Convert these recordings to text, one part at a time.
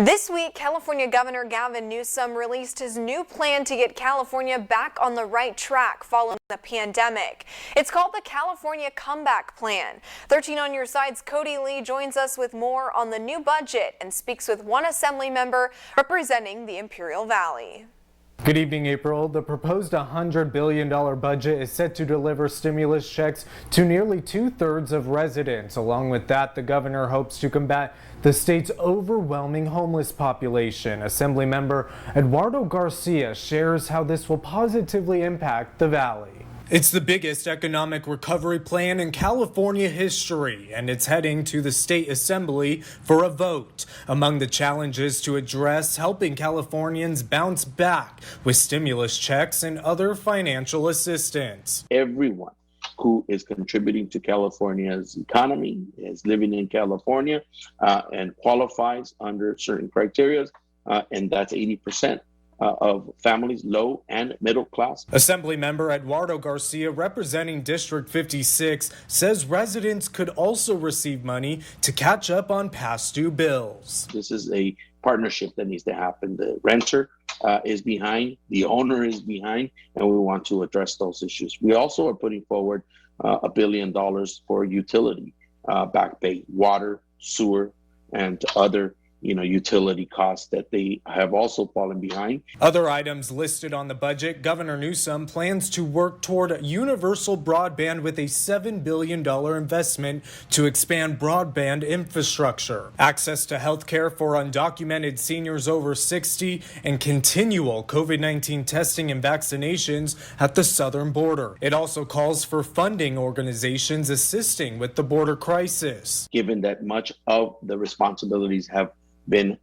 This week, California Governor Gavin Newsom released his new plan to get California back on the right track following the pandemic. It's called the California Comeback Plan. 13 on Your Side's Cody Lee joins us with more on the new budget and speaks with one assembly member representing the Imperial Valley. Good evening, April. The proposed $100 billion budget is set to deliver stimulus checks to nearly 2/3 of residents. Along with that, the governor hopes to combat the state's overwhelming homeless population. Assemblymember Eduardo Garcia shares how this will positively impact the valley. It's the biggest economic recovery plan in California history, and it's heading to the state assembly for a vote. Among the challenges to address, helping Californians bounce back with stimulus checks and other financial assistance. Everyone who is contributing to California's economy, is living in California, and qualifies under certain criteria, and that's 80%. Of families, low and middle class. Assemblymember Eduardo Garcia, representing District 56, says residents could also receive money to catch up on past due bills. This is a partnership that needs to happen. The renter is behind, the owner is behind, and we want to address those issues. We also are putting forward $1 billion for utility back pay, water, sewer, and other utility costs that they have also fallen behind. Other items listed on the budget, Governor Newsom plans to work toward universal broadband with a $7 billion investment to expand broadband infrastructure, access to health care for undocumented seniors over 60, and continual COVID-19 testing and vaccinations at the southern border. It also calls for funding organizations assisting with the border crisis. Given that much of the responsibilities have been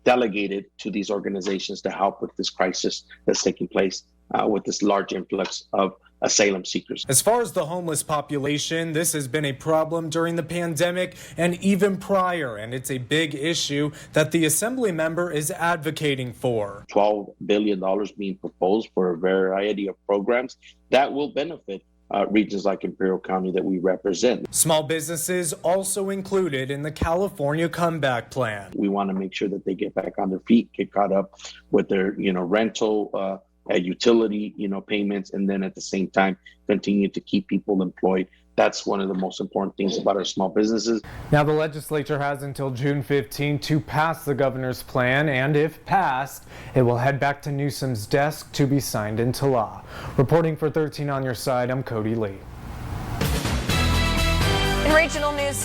delegated to these organizations to help with this crisis that's taking place with this large influx of asylum seekers. As far as the homeless population, this has been a problem during the pandemic and even prior, and it's a big issue that the assembly member is advocating for. $12 billion being proposed for a variety of programs that will benefit regions like Imperial County that we represent. Small businesses also included in the California Comeback Plan. We want to make sure that they get back on their feet, get caught up with their, rental, utility, payments, and then at the same time continue to keep people employed. That's one of the most important things about our small businesses. Now, the legislature has until June 15 to pass the governor's plan, and if passed, it will head back to Newsom's desk to be signed into law. Reporting for 13 on Your Side, I'm Cody Lee. In regional news